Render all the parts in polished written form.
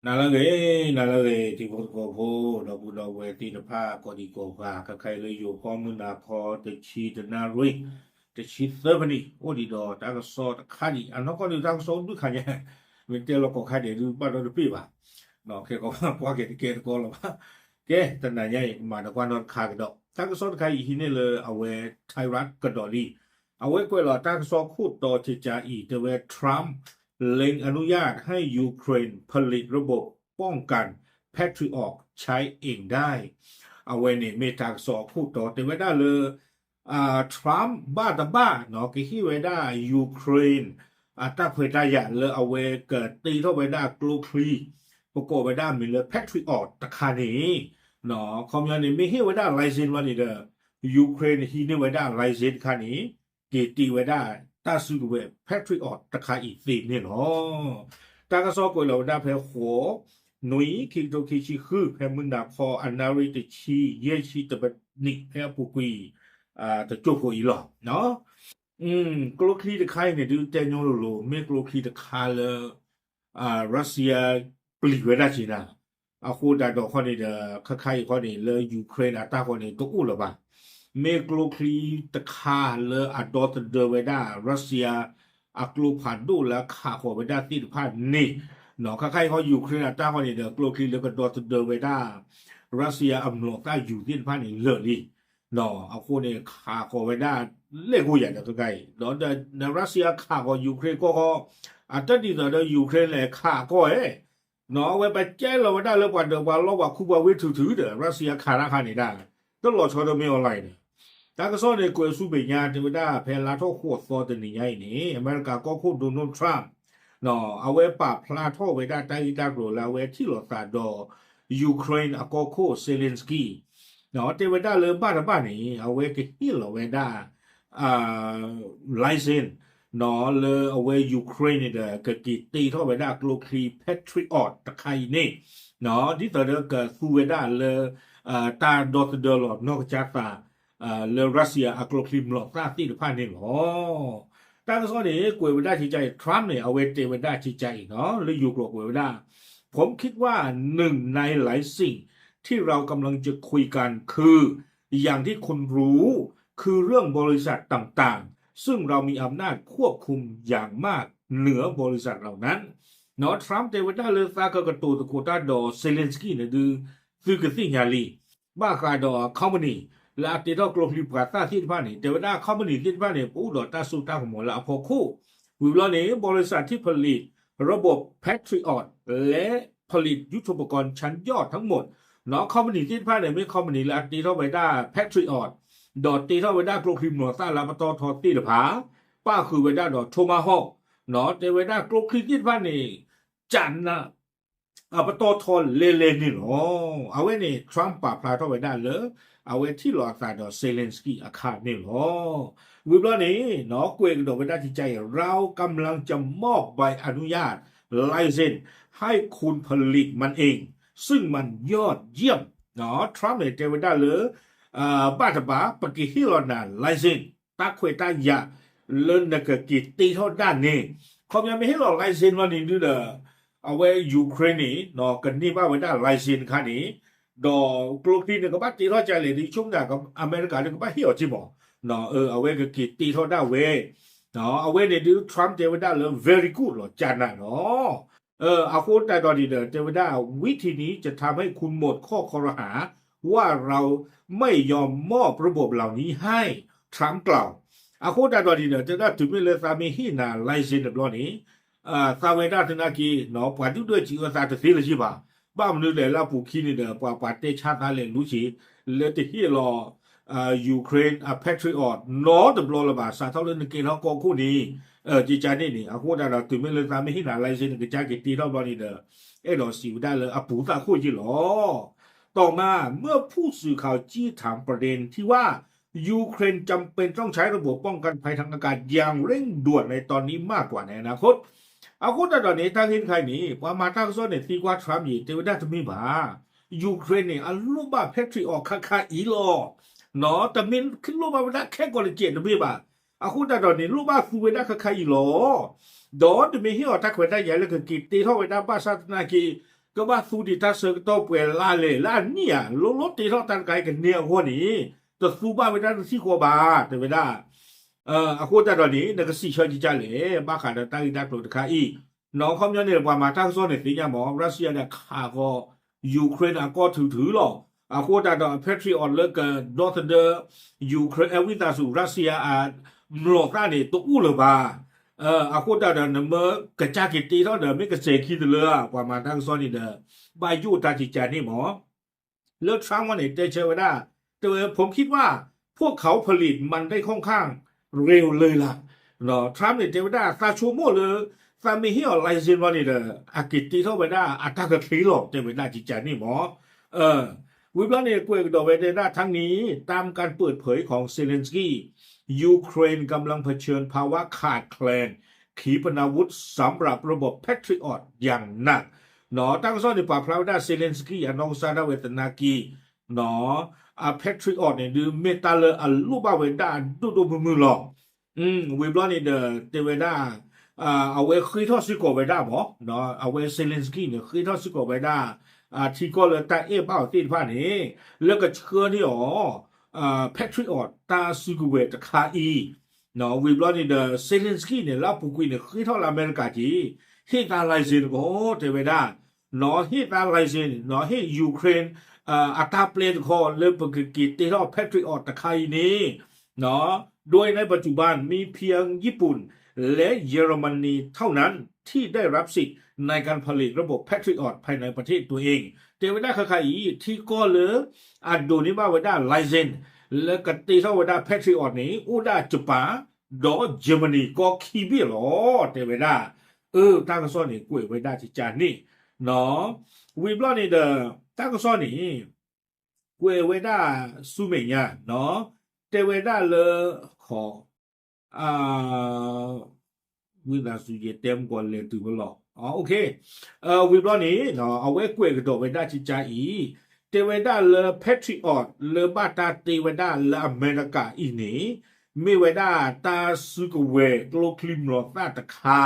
นาละเกที่พอโพเราบุเราเวทีนภาก็ดีกว่ากับใครเลยอยู่พร้อมมือนาคอตะชีตนารุยตะชีเซอร์พนี่โอดีดอตากสอตะคาดิอันนั้นก็ดูตากสอดูขันเนี่ยเวนเตลโลก็ขันเดี๋ยวดูบ้านเราดูปีบ่ะเนาะแค่ก็ว่าแกที่เกตก็แล้วว่าแกแต่ไหนยัยมาตะกวันนอนคากันดอกตากสอตะใครอีกทีนี่เลยเอาไว้ไทยรัฐกระดอดีเอาไว้กวยหลอดตากสอคูดต่อที่จะอีกแต่เวททรัมป์เล็งอนุญาตให้ยูเครนผลิตระบบป้องกัน Patriot ใช้เองได้เอาไว้เนี่ยเมทางสอคู่ต่อแต่ไม่ได้เลยทรัมป์บ้าเนาะกี่ที่ไว้ได้ยูเครนตั้งเผยได้อย่างเลยเอาไว้เกิดตีเข้าไปได้กลูคลีปรากฏไว้ได้มีเลย Patriot ตะคานี้เนาะคอมยานี่ไม่ให้ไว้ได้ไลเซนวันนี้เด้อยูเครนที่นี่ไว้ได้ไลเซนคานี้เกตีไว้ได้ตาซื้อเว็บ Patriot ตะคาอีกตีเนี่ยเนาะตากระซอกวยเราได้เพลหัว Nui Kikdokichi Hu Pemunda Paul Anaritichi Yechi Tabani Pepukui the Joko Ilo no Glokli the kind do Daniel make Glokli the color Russia ปลีกไว้ได้จีนะเอาคู่ดาดอกข้อนี้เดอคล้ายๆข้อนี้เลยยูเครนอาตาข้อนี้ตัวอู้หรอปะเมกโลคลีตะคาเลออาดอตเดอร์ไว้ได้รัสเซียอักลูผ่านดูแล้วขาขอไว้ได้ติดผ่านนี่เนาะคล้ายๆเขายูเครนอาตาข้อนี้เดอกโลคลีแล้วก็ดอตเดอร์ไว้ได้รัสเซียอำนวยใต้อยู่ที่ผ่านนี่เลยนี่เนาะเอาคู่นี้ขาขอไว้ได้เล่กูอย่างเดียวตัวไงเนาะเดรัสเซียขาก็ยูเครนก็อาจจะดีเนาะยูเครนเลยขาก็เนาะไว้ไปแจ้เราไว้ได้แล้วกว่าคูบาวิถูๆเด้อรัสเซียขาราคานี่ได้ตากระโซนเนี่ยกวยสู้ไปงานที่ว่าได้แพลาโทษหัวซอตัวนี้ใหญ่นี่อเมริกาก็คู่ดูนนทรัมป์เนาะเอาไว้ปราบพลาโทษไว้ได้ใต้ที่ตากโลลาเวที่หลอดสาดอยูเครนเดอร์กะกีตีเข้าไปได้กลูคลีแพทริออตตะไคนี่เนาะที่ตอนเดียวเกิดสู้ไว้ได้เลยตาดอตเดอร์หลอดนอกจากตาเรื่องบริษัทต่างๆซึ่งเรามีอำนาจควบคุมอย่างมากเหนือบริษัทเหล่านั้นเนาะทรัมป์เตวดาเลยซากระตูตะโคตาดอเซเลนสกี้เนี่ยดูซื้อกระสิ่งยาลีบ้าคาดอคอมมานีและอัติดอกโกลฟิปกาตาที่ที่ผ่านนี่เตวดาคอมมานีที่ที่ผ่านนี่ปูดอตาสูตาของหมดละพอคู่วิวลานี้บริษัทที่ผลิตระบบ Patriot และผลิตยุทโธปกรณ์ชั้นยอดทั้งหมดเนาะคอมมานีที่ที่ผ่านนี่ไม่คอมมานีและอัติดอกไว้ได้ Patriot ดอตตีเข้าไว้ได้โกลฟิปหนวดซาลาปะตอทอตีหรือผาป้าคือไว้ได้ดอตโทมาฮอกเนาะแต่ไว้ได้โกลฟิปที่ที่ผ่านนี่ จันน่ะปะโตทอนเลนี่เนาะเอาไว้นี่ทรัมป์ปราบพลาดเข้าไปได้เลยเอาไว้ที่หลอดสายดอกเซเลนสกี้อาคารนี่เนาะวิบล้อนี้เนาะเกวงดอกไว้ได้ที่ใจเรากำลังจะมอบใบอนุญาตไลเซนส์ให้คุณผลิตมันเองซึ่งมันยอดเยี่ยมเนาะทรัมป์เนี่ยเจอไว้ได้เลยบ้าตะบาปะกิฮิโรนาไลเซนส์ตาเควตายะเลินนักกิจตีเท่าด้านนี่เขายังไม่ให้หลอกไลเซนส์วันนี้ด้วยเด้อ เอาไว้ยูเครนนี่เนาะกันนี่ว่าไว้ได้ไลเซนคันนี้ดอกกลูกที่เนี่ยก็บ้าจีเข้าใจเลยที่ช่วงนั้นกับอเมริกาเนี่ยก็บ้าเหี่ยวจิบ่เนาะเอาไว้ก็กิดตีเท่าได้เวเนาะเอาไว้เนี่ยดูทรัมป์เทวดาเลย very good หรอจันน่ะเนาะเอาไว้ก็ได้ตอนนี้เดี๋ยวจะวิธีนี้จะทำให้คุณหมดข้อคอรหาว่าเราไม่ยอมมอบระบบเหล่านี้ให้ทรัมป์กล่าวอาคูดาตอนนี้เดี๋ยวจะได้ถึงเวลามีฮีนาไลเซนเบลอนี้ซาเวด้าถึงนากีเนาะปาดิด้วยจีอุตสาหะเสียเลยใช่ป่ะบ้ามันดูเลยแล้วผู้คิดนี่เดี๋ยวปาเตชาตินั่นเลยรู้สิเลติฮีรอยูเครนแพทริออตเนาะเดอะบลอระบาดสาเท่าเล่นเกณฑ์เขาก็คู่นี้จีจานี่นี่อาคูดาเราถึงไม่เลยสามีฮีนาไลเซนกระจายกี่ตีรอบวันนี้เด้อเอ้ยเราสิวได้เลยอาปูตาคู่จีหรอต่อมาเมื่อผู้สื่อข่าวจี้ถามประเด็นที่ว่ายูเครนจำเป็นต้องใช้ระบบป้องกันภัยทางอากาศอย่างเร่งด่วนในตอนนี้มากกว่าในอนาคต อากูแต่ตอนนี้ถ้าเห็นใครหนีว่ามาตั้งโซนเนี่ยตีกว่าทรัมป์อยู่แต่ว่าได้จะมีบ่ายูเครนเนี่ยอันรูปแบบ Patriot ค่าอีหลอเนาะแต่มันขึ้นรูปมาไม่ได้แค่กว่าเกียรติไม่บ่าอากูแต่ตอนนี้รูปแบบคือเวลาค่าอีหลอดอไม่เหี่ยวถ้าเกิดได้ใหญ่แล้วก็กิตตีเท่าไว้ได้บ้าซาตนากี ก็ว่าสูดิทัสก็ต้องเปลาเลยลาเนี่ยลดตีเท่าตันไกลกันเนี่ยหัวนี้แต่สูบ้าไม่ได้ที่ขวบาแต่ไม่ได้อาโคตรตอนนี้那个四川就家里把看的当一单独的看一，然后后面呢话嘛，他说呢，人家嘛，รัสเซียเนี่ยขาก็ยูเครนก็ถือหรอกอาโคตรตอน Patriot แล้วก็ North the ยูเครนวิตาสู่รัสเซียมลอกได้เนี่ยตัวอู้เลยบ่าอาโคตรตอนนั้นเมื่อกระจายกิจเท่าเดิมไม่กระเซคิดเลยว่ามาทางซ้อนนี่เด้อบายุตาจิจานี่หมอเลิกทรัมป์วันนี้ได้เชื่อว่าได้แต่ผมคิดว่าพวกเขาผลิตมันได้ค่อนข้างเร็วเลยล่ะเนาะทรัมป์เนี่ยเจอว่าได้ซาชูโม่เลยซามีเฮียไลเซนวันนี้เด้ออากิติเท่าไปได้อัตรากระทีหรอกเจอว่าได้จิจานี่หมอเออวิบลาเนี่ยกวยกระโดดไปได้ทั้งนี้ตามการเปิดเผยของเซเลนสกี้ยูเครนกำลังเผชิญภาวะขาดแคลนขีปนาวุธสำหรับระบบ Patriot อย่างหนักหนอตั้งซ่อนในป่าพระดาเซเลนสกี้อนองซาดาเวตนากีหนอPatriot เนี่ยดูเมตาเลลูบาเวดาดูมือหลอกวิบลาเนี่ยเตเวดาเอาไว้คุยทอดซิโกเวดาหมอเนาะเอาไว้เซเลนสกี้เนี่ยคุยทอดซิโกเวดาที่ก็เลยตาเป้าตีนผ้านี้แล้วก็เชื่อนี่อ๋อPatriot ตาซิโกเวตคาอีเนาะวิบลาเนี่ยเซเลนสกี้เนี่ยลาปุกุยเนี่ยคุยทอดอเมริกาจีเฮตาไลเซนก็เตเวดาเนาะเฮตาไลเซนเนาะเฮยูเครนอัตราเปลี่ยนคอเริ่มปกติที่เราแพทริออตตะไคนี้เนาะโดยในปัจจุบันมีเพียงญี่ปุ่นและเยอรมนีเท่านั้นที่ได้รับสิทธิ์ในการผลิตระบบแพทริออตภายในประเทศตัวเองเทวดาคาคาอีที่ก็เลยอัดดูนี่ว่าว่าได้ไลเซนและกติเท่าว่าได้แพทริออตนี้อุดาจุปาดอเยอรมนีก็คีบีหรอเทวดาตั้งซ่อนนี่กุ้ยไว้ได้ที่จานนี่เนาะวิบลอนี่ตั้งซ่อนนี่กวยเวด้าสุเมียเนาะเตเวด้าเลขออ่าวิลาสุเยเต็มกว่าเลยตัวหลอกโอเควิบลอนี่เนาะเอาไว้กวยกระโดดเวด้าจิจาอีเตเวด้าเลแพทริออตเลบาตาเตเวด้าเลอเมริกาอีนี่มีเวด้าตาสุกเวโลคลิมโลตาตะคา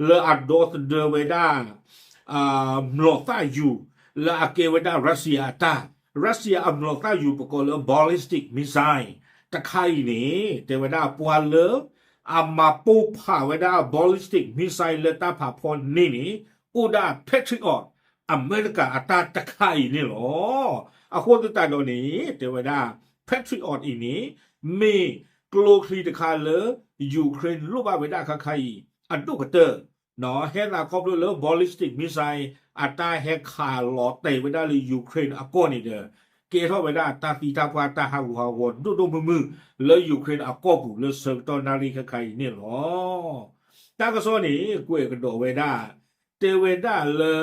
เลอดอสเดเวด้ามโลตาอยู่เลอเกเวด้ารัสเซียตารัสเซียอเมริกาอยู่ประกอบบอลลิสติกมิสไซล์ตะไคร่นี่เทวดาปัวเลอามาปูผ่าเวดาบอลลิสติกมิสไซล์เลตาผ่าพรนี่อุดาแพทริออตอเมริกาอัตาตะไคร่นี่หรอคนตัวตาโดนี้เทวดาแพทริออตอีนี้มีกลูคลีตะคาเลยูเครนลูกบาเวดาคาไคอันดุกเตอร์เนาะเฮลาคอบเลบอลลิสติกมิสไซล์อัตราแฮกคาหลอเตไว้ได้เลยยูเครนก้อนนี่เด้อเกทอไว้ได้ตาฟีตาควาตาฮาวฮาวดูมือเลยยูเครนก้อบุเลยเซอร์ตอนนาลีใครนี่หรอตากระโซนี่กูเอกระโดไว้ได้เตเวด้าเลย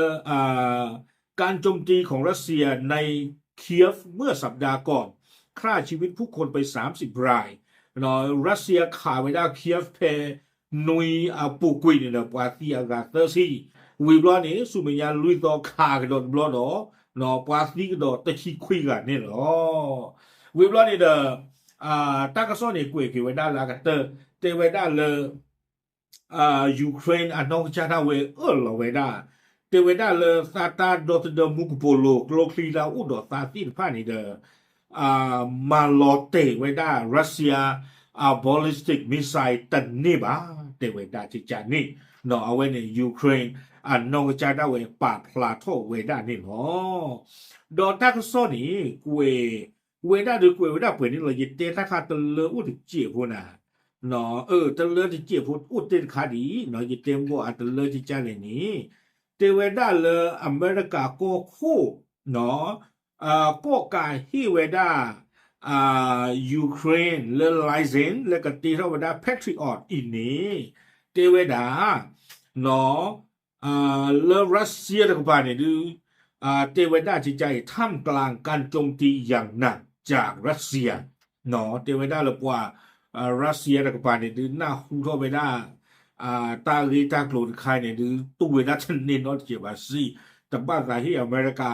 การโจมตีของรัสเซียในเคียฟเมื่อสัปดาห์ก่อนฆ่าชีวิตผู้คนไป30รายเนาะรัสเซียข่าไว้ได้เคียฟเพนุยปูกุยเนี่ยนะปาตีอากาศเตอร์ซี่วิบลอนี่สุมยาลุยต่อคากระโดดบลอดเนาะปาตีกระโดดตะขี้คุยกันนี่หรอวิบลอนี่ตากระซ้อนนี่กุยกี่ไว้ได้ลากเตอร์เตไว้ได้เลยยูเครนนอกจากนั้นเวเราไว้ได้เตไว้ได้เลยซาตาดอตเดมุกโปโลโลคลีลาอุดอตาตินผ่านนี่มาลอเตไว้ได้รัสเซียบอลลิสติกมิสไซล์ตันนี่บ้าเตไว้ได้ที่จานนี่เนาะเอาไว้ในยูเครนนอกจากนั้นเวปาพลาโตไว้ได้นี่เนาะดอทักซ้อนนี่เวได้ดูเวได้เปิดนี่เรายึดเตะถ้าขาดตะเลอุดเจียพูนะเนาะตะเลที่เจียพูอุดเตะขาดีเนาะยึดเต็มก็ตะเลที่จานนี่เตเวได้เลยอเมริกาโกคู่เนาะก็การที่เวด้ายูเครนเลไลเซนและก็ตีเท่าเวด้าแพทริออตอีนี้เตเวด้าเนาะเลรัสเซียตะกุปาเนี่ยดูเตเวด้าจิตใจท่ามกลางการโจมตีอย่างหนักจากรัสเซียเนาะเตเวด้าเลยว่ารัสเซียตะกุปาเนี่ยดูหน้าคู่เท่าเวด้าตาลีตาโกรธใครเนี่ยดูตู้เวด้าชันเน้นนอตเกี่ยวกับซีแต่บ้านที่อเมริกา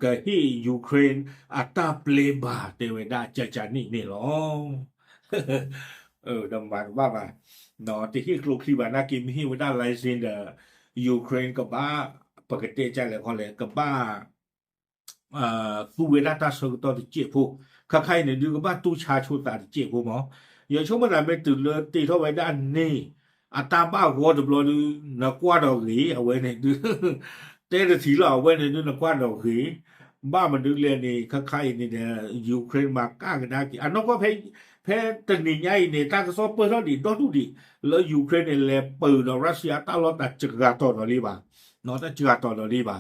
กับที่ยูเครนตาเปลบาเตเวด้าจะนี่หรอดำบันว่ามาเนาะที่กลูคีบานากิมฮิวด้าไลซินยูเครนกับบ้า ปกติใจเลยคนเลยกับบ้า苏维拉大收到的解剖，看看呢，如果把都查出来的解剖嘛，有什么人没得了对头为的呢？啊，大把我都不知道那挂到谁啊？为呢，แต่ละทีเราไว้ในนู้นกว่าเราเหยบ้ามันดูเรียนนี่คล้ายๆนี่เนี่ยยูเครนมาก้ากันนะอันนั้นก็แพ้ตึงนี่ใหญ่เนี่ยตั้งก็สอบเปิดเท่าดีดอดูดีแล้วยูเครนเนี่ยแลเปิดเรารัสเซียตลอดแต่จึกกาต่อเราลีบ่าเนาะแต่จึกกาต่อเราลีบ่า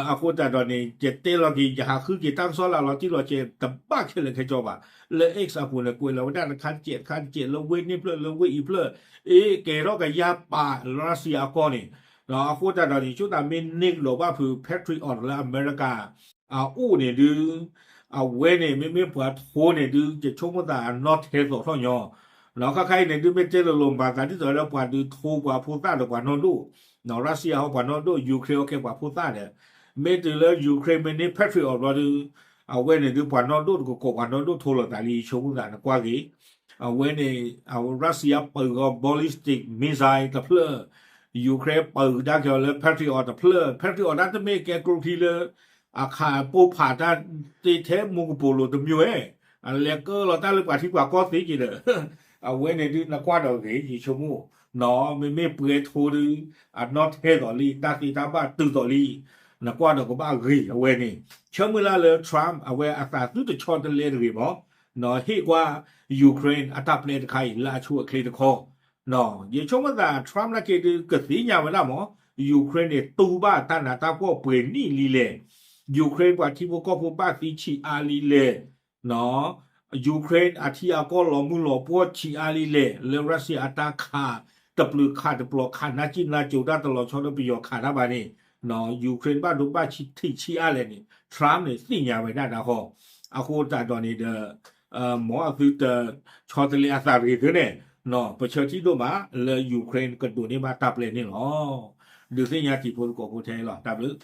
อาคุณแต่ตอนนี้เจ็ดเตเราที่จะหาคือกี่ตั้งซ้อนเราที่เราเจ็ดแต่บ้าแค่เลยแค่จบอ่ะเลยเอ็กซ์อาคุณเลยกุยเราได้คันเจ็ดแล้วเว้ยนี่เพื่อแล้วเว้ยอีเพื่อเกเรากับยาป่ารัสเซียก่อนนี่เราพูดแต่ตอนนี้ชุดแต่ไม่นิ่งหรือว่าคือแพทริออตและอเมริกาอู้เนี่ยดูเว้ยเนี่ยไม่เผื่อโทเนี่ยดูจะชงว่าแต่นอตเทสต์ท่อยอเราใครเนี่ยดูไม่เจอลงบาการที่ตัวเรากว่าดูโทกว่าพูดใต้หรือกว่านอดูเรารัสเซียเขากว่านอดูยูเครนเขาแค่กว่าพูดใต้เนี่ยไม่ดูแล้วยูเครนไม่เนี่ยแพทริออตเราดูเว้ยเนี่ยดูกว่านอดูก็กว่านอดูโทรแต่ลีชงว่าแต่กว่ากี่เว้ยเนี่ยรัสเซียเปิดก็บอลลิสติกมิสไซล์กับเพื่อยูเครนเปิดได้เกี่ยวกับแพทริออตเพื่อแพทริออตนั้นจะไม่แก่กรุงทีเลยอาคาปูผ่าด้านตีเทปมุกปูโลตมิวอันเล็กก็เราตั้งเรื่องว่าที่กว่าก็สีกี่เด้อเว้ยในที่นักว่าเราเห็นกี่ชั่วโมงเนาะไม่เปลือยทูดึงนอตเทต่อลีตาตีตาบ้าตื่นต่อลีนักว่าเราก็บ้าเฮ้ยเว้ยนี่เชื่อเมื่อไรเลยทรัมป์เว้ยอาตาตื่นจะชอนตะเลหรือเปล่าเนาะเฮกว่ายูเครนอาตาเปลี่ยนใครลาชัวเคลียร์คอเนาะยังช่วงเมื่อทรัมป์นักเก็ตเกิดสีอย่างเวลาหมอยูเครนเนี่ยตูบ้าตั้งหน้าตาพวกเปลี่ยนนี่ลีเลยยูเครนกว่าที่พวกก็พวกบ้าตีชีอาลีเลเนาะยูเครนอาทิอาก็หลอมุหลอพวกชีอาลีเลแล้วรัสเซียอาตาคาตะปลือขาดตะปลอกขาดนาจินนาจูด้าตลอดช่วงปีขาดได้บ้านี่เนาะยูเครนบ้าดูบ้าชีที่ชีอาเลนี่ทรัมป์เนี่ยสิ่งอย่างไว้ได้นะฮะอาโคตาตอนนี้เดหมอคือเดชอตเลอาซารีคือเนี่ยเนาะประชาธิปไตยมาเลยยูเครนกระโดดนี่มาตับเลยนี่หรอดูสิยาจีพูดกับผู้แทนหรอตับหรือ